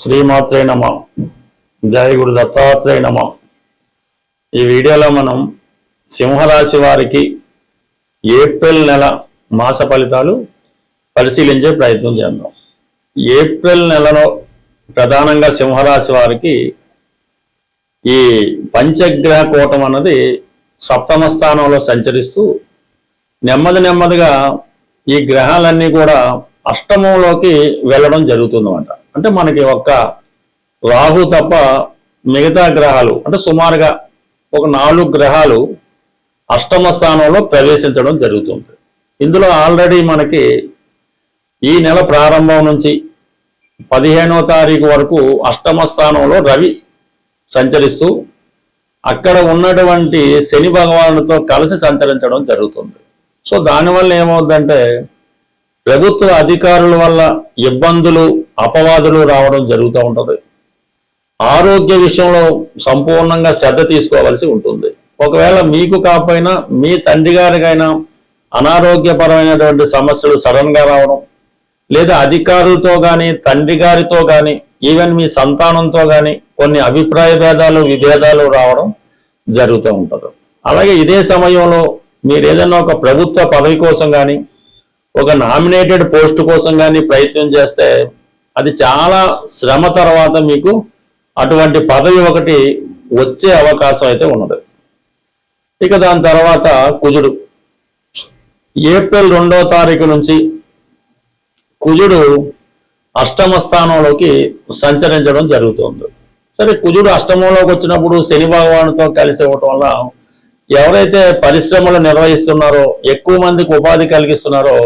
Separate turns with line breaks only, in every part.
శ్రీమాత్రే నమ. జయ గురు దత్తాత్రేయ నమ. ఈ వీడియోలో మనం సింహరాశి వారికి ఏప్రిల్ నెల మాస ఫలితాలు పరిశీలించే ప్రయత్నం చేద్దాం. ఏప్రిల్ నెలలో ప్రధానంగా సింహరాశి వారికి ఈ పంచగ్రహ కూటం అన్నది సప్తమ స్థానంలో సంచరిస్తూ నెమ్మదిగా ఈ గ్రహాలన్నీ కూడా అష్టమంలోకి వెళ్ళడం జరుగుతుందన్నమాట. అంటే మనకి ఒక్క రాహు తప్ప మిగతా గ్రహాలు అంటే సుమారుగా ఒక 4 గ్రహాలు అష్టమ స్థానంలో ప్రవేశించడం జరుగుతుంది. ఇందులో ఆల్రెడీ మనకి ఈ నెల ప్రారంభం నుంచి 15వ తారీఖు వరకు అష్టమ స్థానంలో రవి సంచరిస్తూ అక్కడ ఉన్నటువంటి శని భగవానుడితో కలిసి సంచరించడం జరుగుతుంది. సో దానివల్ల ఏమవుతుందంటే ప్రభుత్వ అధికారుల వల్ల ఇబ్బందులు అపవాదులు రావడం జరుగుతూ ఉంటుంది. ఆరోగ్య విషయంలో సంపూర్ణంగా శ్రద్ధ తీసుకోవాల్సి ఉంటుంది. ఒకవేళ మీకు కాకపోయినా మీ తండ్రి గారికైనా అనారోగ్యపరమైనటువంటి సమస్యలు సడన్గా రావడం, లేదా అధికారులతో కానీ తండ్రి గారితో కానీ ఈవెన్ మీ సంతానంతో కానీ కొన్ని అభిప్రాయ భేదాలు విభేదాలు రావడం జరుగుతూ ఉంటుంది. అలాగే ఇదే సమయంలో మీరు ఏదైనా ఒక ప్రభుత్వ పదవి కోసం కానీ ఒక నామినేటెడ్ పోస్ట్ కోసం కానీ ప్రయత్నం చేస్తే అది చాలా శ్రమ తర్వాత మీకు అటువంటి పదవి ఒకటి వచ్చే అవకాశం అయితే ఉన్నది. ఇక దాని తర్వాత కుజుడు ఏప్రిల్ 2వ తారీఖు నుంచి కుజుడు అష్టమ స్థానంలోకి సంచరించడం జరుగుతుంది. సరే, కుజుడు అష్టమంలోకి వచ్చినప్పుడు శని భగవానుడితో కలిసి ఇవ్వటం వల్ల ఎవరైతే పరిశ్రమలు నిర్వహిస్తున్నారో ఎక్కువ మందికి ఉపాధి కలిగిస్తున్నారో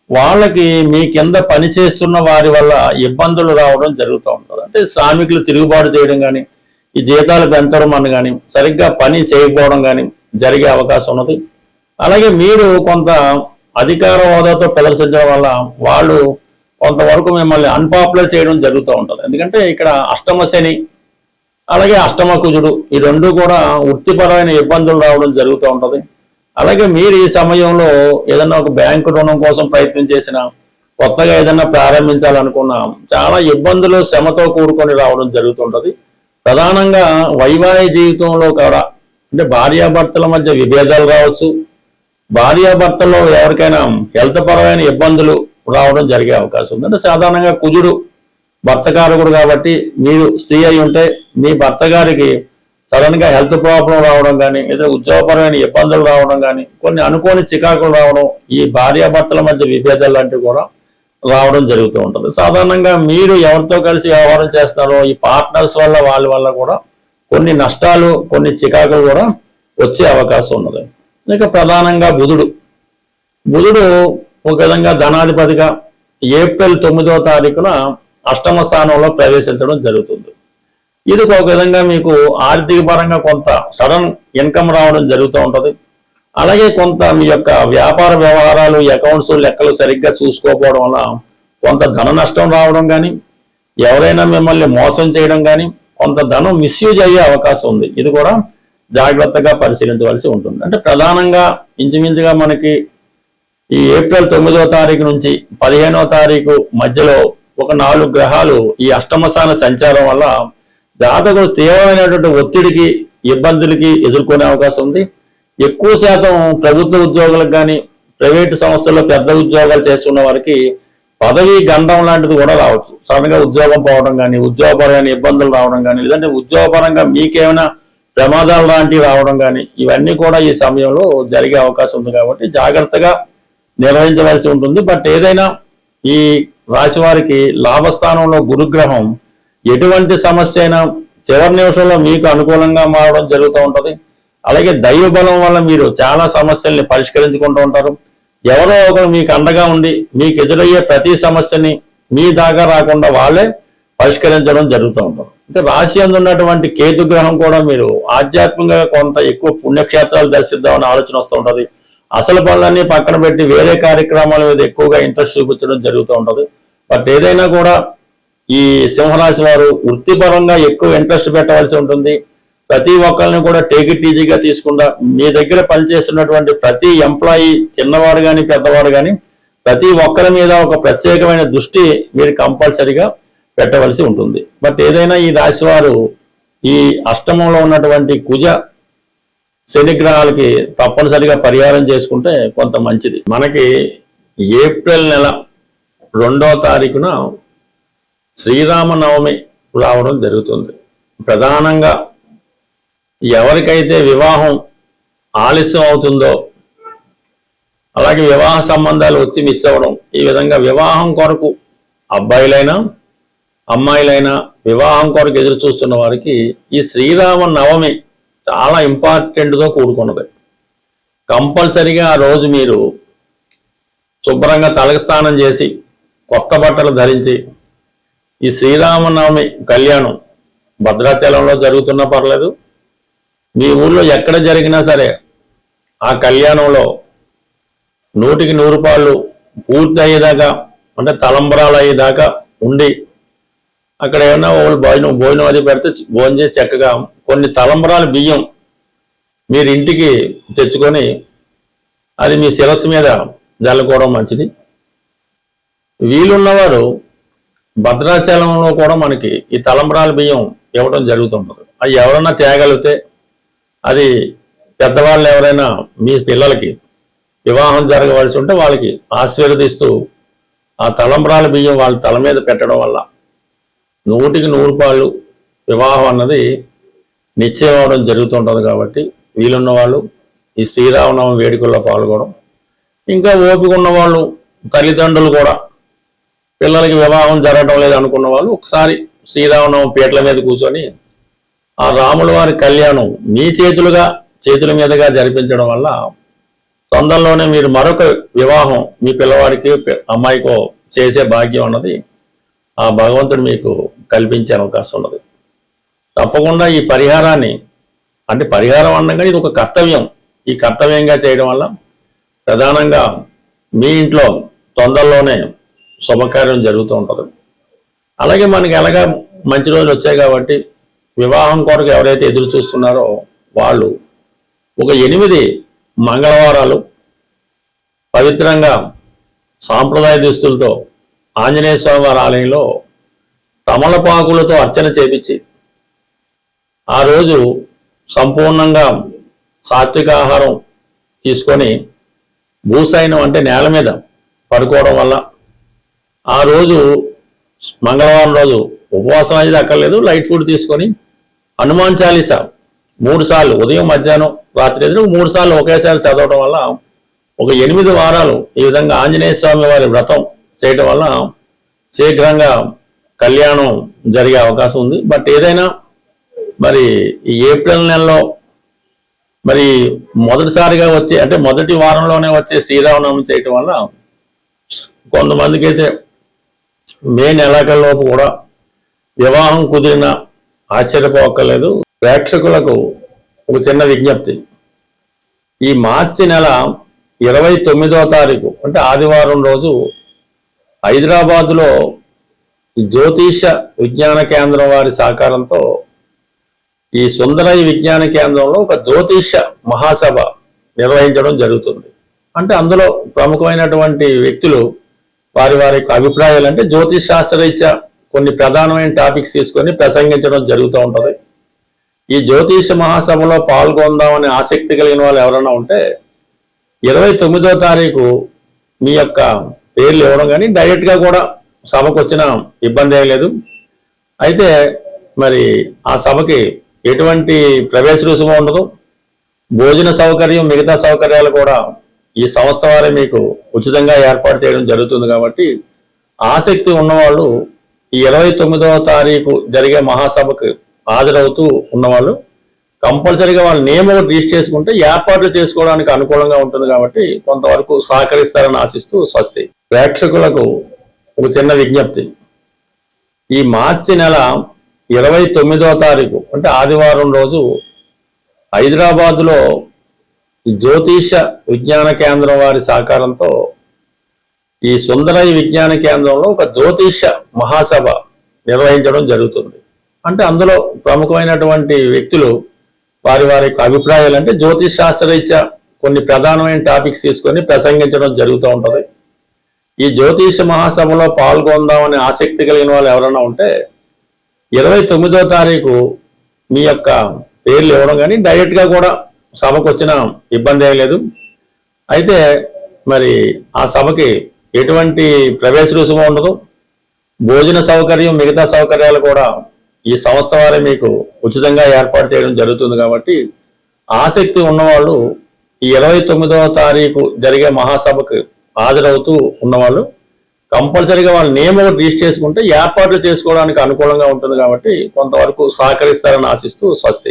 వాళ్ళకి మీ కింద పనిచేస్తున్న వారి వల్ల ఇబ్బందులు రావడం జరుగుతూ ఉంటుంది. అంటే శ్రామికులు తిరుగుబాటు చేయడం కానీ ఈ జీతాలు పెంచడం అని కానీ సరిగ్గా పని చేయకపోవడం కానీ జరిగే అవకాశం ఉన్నది. అలాగే మీరు కొంత అధికార హోదాతో ప్రదర్శించడం వల్ల వాళ్ళు కొంతవరకు మిమ్మల్ని అన్పాపులర్ చేయడం జరుగుతూ ఉంటుంది. ఎందుకంటే ఇక్కడ అష్టమ శని అలాగే అష్టమ కుజుడు ఈ రెండు కూడా వృత్తిపరమైన ఇబ్బందులు రావడం జరుగుతూ ఉంటుంది. అలాగే మీరు ఈ సమయంలో ఏదైనా ఒక బ్యాంకు రుణం కోసం ప్రయత్నం చేసినా కొత్తగా ఏదైనా ప్రారంభించాలనుకున్నా చాలా ఇబ్బందులు శ్రమతో కూడుకొని రావడం జరుగుతుంటుంది. ప్రధానంగా వైవాహిక జీవితంలో కూడా అంటే భార్యాభర్తల మధ్య విభేదాలు రావచ్చు, భార్యాభర్తల్లో ఎవరికైనా హెల్త్ పరమైన ఇబ్బందులు రావడం జరిగే అవకాశం ఉంది. అంటే సాధారణంగా కుజుడు భర్తకారకుడు కాబట్టి మీరు స్త్రీ అయి ఉంటే మీ భర్త గారికి సడన్ గా హెల్త్ ప్రాబ్లం రావడం కానీ లేదా ఉద్యోగపరమైన ఇబ్బందులు రావడం కానీ కొన్ని అనుకోని చికాకులు రావడం ఈ భార్యాభర్తల మధ్య విభేదాలు లాంటివి కూడా రావడం జరుగుతూ ఉంటుంది. సాధారణంగా మీరు ఎవరితో కలిసి వ్యవహారం చేస్తారో ఈ పార్ట్నర్స్ వల్ల వాళ్ళ వల్ల కూడా కొన్ని నష్టాలు కొన్ని చికాకులు కూడా వచ్చే అవకాశం ఉన్నది. ఇక ప్రధానంగా బుధుడు ఒక విధంగా ధనాధిపతిగా ఏప్రిల్ 9వ తారీఖున అష్టమ స్థానంలో ప్రవేశించడం జరుగుతుంది. ఇది ఒక విధంగా మీకు ఆర్థిక పరంగా కొంత సడన్ ఇన్కమ్ రావడం జరుగుతూ ఉంటుంది. అలాగే కొంత మీ యొక్క వ్యాపార వ్యవహారాలు అకౌంట్స్ లెక్కలు సరిగ్గా చూసుకోకపోవడం వల్ల కొంత ధన నష్టం రావడం కానీ ఎవరైనా మిమ్మల్ని మోసం చేయడం కానీ కొంత ధనం మిస్యూజ్ అయ్యే అవకాశం ఉంది. ఇది కూడా జాగ్రత్తగా పరిశీలించవలసి ఉంటుంది. అంటే ప్రధానంగా ఇంచుమించుగా మనకి ఈ ఏప్రిల్ 9వ తారీఖు నుంచి 15వ తారీఖు మధ్యలో ఒక 4 గ్రహాలు ఈ అష్టమ స్థాన సంచారం వల్ల జాతకులు తీవ్రమైనటువంటి ఒత్తిడికి ఇబ్బందులకి ఎదుర్కొనే అవకాశం ఉంది. ఎక్కువ శాతం ప్రభుత్వ ఉద్యోగులకు కానీ ప్రైవేటు సంస్థల్లో పెద్ద ఉద్యోగాలు చేస్తున్న వారికి పదవి గండం లాంటిది కూడా రావచ్చు. సడన్గా ఉద్యోగం పోవడం కానీ ఉద్యోగపరమైన ఇబ్బందులు రావడం కానీ లేదంటే ఉద్యోగపరంగా మీకేమైనా ప్రమాదాలు లాంటివి రావడం కానీ ఇవన్నీ కూడా ఈ సమయంలో జరిగే అవకాశం ఉంది. కాబట్టి జాగ్రత్తగా నిర్వహించవలసి ఉంటుంది. బట్ ఏదైనా ఈ రాశి వారికి లాభస్థానంలో గురుగ్రహం ఎటువంటి సమస్య అయినా చివరి నిమిషంలో మీకు అనుకూలంగా మారడం జరుగుతూ ఉంటుంది. అలాగే దైవ బలం వల్ల మీరు చాలా సమస్యల్ని పరిష్కరించుకుంటూ ఉంటారు. ఎవరో ఒకరు మీకు అండగా ఉండి మీకు ఎదురయ్యే ప్రతి సమస్యని మీ దాకా రాకుండా వాళ్ళే పరిష్కరించడం జరుగుతూ ఉంటారు. ఇంకా రాశి అందు ఉన్నటువంటి కేతు గ్రహం కూడా మీరు ఆధ్యాత్మికంగా కొంత ఎక్కువ పుణ్యక్షేత్రాలు దర్శిద్దామని ఆలోచన వస్తూ ఉంటుంది. అసలు పనులన్నీ పక్కన పెట్టి వేరే కార్యక్రమాల మీద ఎక్కువగా ఇంట్రెస్ట్ చూపించడం జరుగుతూ ఉంటుంది. బట్ ఏదైనా కూడా ఈ సింహరాశి వారు వృత్తిపరంగా ఎక్కువ ఇంట్రెస్ట్ పెట్టవలసి ఉంటుంది. ప్రతి ఒక్కరిని కూడా టేక్ ఇట్ ఈజీగా తీసుకుండా మీ దగ్గర పనిచేస్తున్నటువంటి ప్రతి ఎంప్లాయీ చిన్నవాడు కానీ పెద్దవాడు కానీ ప్రతి ఒక్కరి మీద ఒక ప్రత్యేకమైన దృష్టి మీరు కంపల్సరీగా పెట్టవలసి ఉంటుంది. బట్ ఏదైనా ఈ రాశి వారు ఈ అష్టమంలో ఉన్నటువంటి కుజ శనిగ్రహాలకి తప్పనిసరిగా పరిహారం చేసుకుంటే కొంత మంచిది. మనకి ఏప్రిల్ నెల 2వ తారీఖున శ్రీరామనవమి రావడం జరుగుతుంది. ప్రధానంగా ఎవరికైతే వివాహం ఆలస్యం అవుతుందో, అలాగే వివాహ సంబంధాలు వచ్చి మిస్ అవ్వడం, ఈ విధంగా వివాహం కొరకు అబ్బాయిలైనా అమ్మాయిలైనా వివాహం కొరకు ఎదురు చూస్తున్న వారికి ఈ శ్రీరామ నవమి చాలా ఇంపార్టెంట్తో కూడుకున్నది. కంపల్సరిగా ఆ రోజు మీరు శుభ్రంగా తలకు స్నానం చేసి కొత్త బట్టలు ధరించి ఈ శ్రీరామనవమి కళ్యాణం భద్రాచలంలో జరుగుతున్నా పర్లేదు, మీ ఊళ్ళో ఎక్కడ జరిగినా సరే ఆ కళ్యాణంలో 100కి 100 రూపాయలు పూర్తి అయ్యేదాకా, అంటే తలంబరాలు అయ్యేదాకా ఉండి అక్కడ ఏమన్నా వాళ్ళు భోజనం అది పెడితే భోజనం చేసి చక్కగా కొన్ని తలంబరాల బియ్యం మీరు ఇంటికి తెచ్చుకొని అది మీ శిరస్సు మీద జల్లుకోవడం మంచిది. వీలున్నవారు భద్రాచలంలో కూడా మనకి ఈ తలంబరాల బియ్యం ఇవ్వడం జరుగుతుంటుంది. అవి ఎవరన్నా తేగలిగితే, అది పెద్దవాళ్ళు ఎవరైనా మీ పిల్లలకి వివాహం జరగవలసి ఉంటే వాళ్ళకి ఆశీర్వదిస్తూ ఆ తలంబరాల బియ్యం వాళ్ళ తల మీద పెట్టడం వల్ల 100కి 100 రూపాయలు వివాహం అన్నది నిశ్చయం అవడం జరుగుతుంటుంది. కాబట్టి వీలున్న వాళ్ళు ఈ శ్రీరామనవమి వేడుకల్లో పాల్గొనడం, ఇంకా ఓపిక ఉన్న వాళ్ళు తల్లిదండ్రులు కూడా పిల్లలకి వివాహం జరగడం లేదు అనుకున్న వాళ్ళు ఒకసారి శ్రీరామనవమి పీటల మీద కూర్చొని ఆ రాముల వారి కళ్యాణం మీ చేతుల మీదుగా జరిపించడం వల్ల తొందరలోనే మీరు మరొక వివాహం మీ పిల్లవాడికి అమ్మాయికో చేసే భాగ్యం అన్నది ఆ భగవంతుడు మీకు కల్పించే అవకాశం ఉన్నది. తప్పకుండా ఈ పరిహారాన్ని, అంటే పరిహారం అనగా ఇది ఒక కర్తవ్యం, ఈ కర్తవ్యంగా చేయడం వల్ల ప్రధానంగా మీ ఇంట్లో తొందరలోనే శుభకార్యం జరుగుతూ ఉంటుంది. అలాగే మనకి ఎలాగా మంచి రోజులు వచ్చాయి కాబట్టి వివాహం కొరకు ఎవరైతే ఎదురు చూస్తున్నారో వాళ్ళు ఒక 8 మంగళవారాలు పవిత్రంగా సాంప్రదాయ దుస్తులతో ఆంజనేయ స్వామి వారి ఆలయంలో తమలపాకులతో అర్చన చేపించి ఆ రోజు సంపూర్ణంగా సాత్విక ఆహారం తీసుకొని భూసైనం అంటే నేల మీద పడుకోవడం వల్ల ఆ రోజు మంగళవారం రోజు ఉపవాసం అనేది అక్కర్లేదు, లైట్ ఫుడ్ తీసుకొని హనుమాన్ చాలీసా 3 సార్లు ఉదయం మధ్యాహ్నం రాత్రి ఎదురు 3 సార్లు ఒకేసారి చదవడం వల్ల ఒక 8 వారాలు ఈ విధంగా ఆంజనేయ స్వామి వారి వ్రతం చేయటం వల్ల శీఘ్రంగా కళ్యాణం జరిగే అవకాశం ఉంది. బట్ ఏదైనా మరి ఈ ఏప్రిల్ నెలలో మరి మొదటిసారిగా వచ్చే, అంటే మొదటి వారంలోనే వచ్చే శ్రీరామనవమి చేయటం వల్ల కొంతమందికి అయితే మే నెలాఖరులోపు కూడా వివాహం కుదిరిన ఆశ్చర్యపోక్కర్లేదు. ప్రేక్షకులకు ఒక చిన్న విజ్ఞప్తి, ఈ మార్చి నెల 29వ తారీఖు అంటే ఆదివారం రోజు హైదరాబాదులో జ్యోతిష విజ్ఞాన కేంద్రం వారి సహకారంతో ఈ సుందరయ్య విజ్ఞాన కేంద్రంలో ఒక జ్యోతిష మహాసభ నిర్వహించడం జరుగుతుంది. అంటే అందులో ప్రముఖమైనటువంటి వ్యక్తులు వారి అభిప్రాయాలు, అంటే జ్యోతిష్ శాస్త్రరీత్యా కొన్ని ప్రధానమైన టాపిక్స్ తీసుకొని ప్రసంగించడం జరుగుతూ ఉంటుంది. ఈ జ్యోతిష మహాసభలో పాల్గొందామనే ఆసక్తి కలిగిన వాళ్ళు ఎవరైనా ఉంటే 29వ తారీఖు మీ యొక్క పేర్లు ఇవ్వడం, కానీ డైరెక్ట్గా కూడా సభకు వచ్చిన ఇబ్బంది ఏం లేదు. అయితే మరి ఆ సభకి ఎటువంటి ప్రవేశ రుసుము ఉండదు, భోజన సౌకర్యం మిగతా సౌకర్యాలు కూడా ఈ సంస్థ వారే మీకు ఉచితంగా ఏర్పాటు చేయడం జరుగుతుంది. కాబట్టి ఆసక్తి ఉన్నవాళ్ళు ఈ 29వ తారీఖు జరిగే మహాసభకు హాజరవుతూ ఉన్నవాళ్ళు కంపల్సరీగా వాళ్ళ నేమ్ ఒకటి రిజిస్టర్ చేసుకుంటే ఏర్పాట్లు చేసుకోవడానికి అనుకూలంగా ఉంటుంది. కాబట్టి కొంతవరకు సహకరిస్తారని ఆశిస్తూ స్వస్తి. ప్రేక్షకులకు ఒక చిన్న విజ్ఞప్తి, ఈ మార్చి నెల 29వ తారీఖు అంటే ఆదివారం రోజు హైదరాబాదులో జ్యోతిష విజ్ఞాన కేంద్రం వారి సహకారంతో ఈ సుందరయ్య విజ్ఞాన కేంద్రంలో ఒక జ్యోతిష మహాసభ నిర్వహించడం జరుగుతుంది. అంటే అందులో ప్రముఖమైనటువంటి వ్యక్తులు వారి అభిప్రాయాలు, అంటే జ్యోతిష్ శాస్త్రరీత్యా కొన్ని ప్రధానమైన టాపిక్స్ తీసుకొని ప్రసంగించడం జరుగుతూ ఉంటుంది. ఈ జ్యోతిష మహాసభలో పాల్గొందామని ఆసక్తి కలిగిన వాళ్ళు ఎవరైనా ఉంటే 29వ తారీఖు మీ యొక్క పేర్లు ఇవ్వడం కానీ డైరెక్ట్గా కూడా సభకు వచ్చిన ఇబ్బంది ఏం లేదు. అయితే మరి ఆ సభకి ఎటువంటి ప్రవేశ రుసుము ఉండదు. భోజన సౌకర్యం మిగతా సౌకర్యాలు కూడా ఈ సంస్థ వారే మీకు ఉచితంగా ఏర్పాటు చేయడం జరుగుతుంది. కాబట్టి ఆసక్తి ఉన్నవాళ్ళు ఈ 29వ తారీఖు జరిగే మహాసభకు హాజరవుతూ ఉన్నవాళ్ళు కంపల్సరీగా వాళ్ళ నేమ్ ఒకటి రిజిస్టర్ చేసుకుంటే ఏర్పాట్లు చేసుకోవడానికి అనుకూలంగా ఉంటుంది. కాబట్టి కొంతవరకు సహకరిస్తారని ఆశిస్తూ స్వస్తి.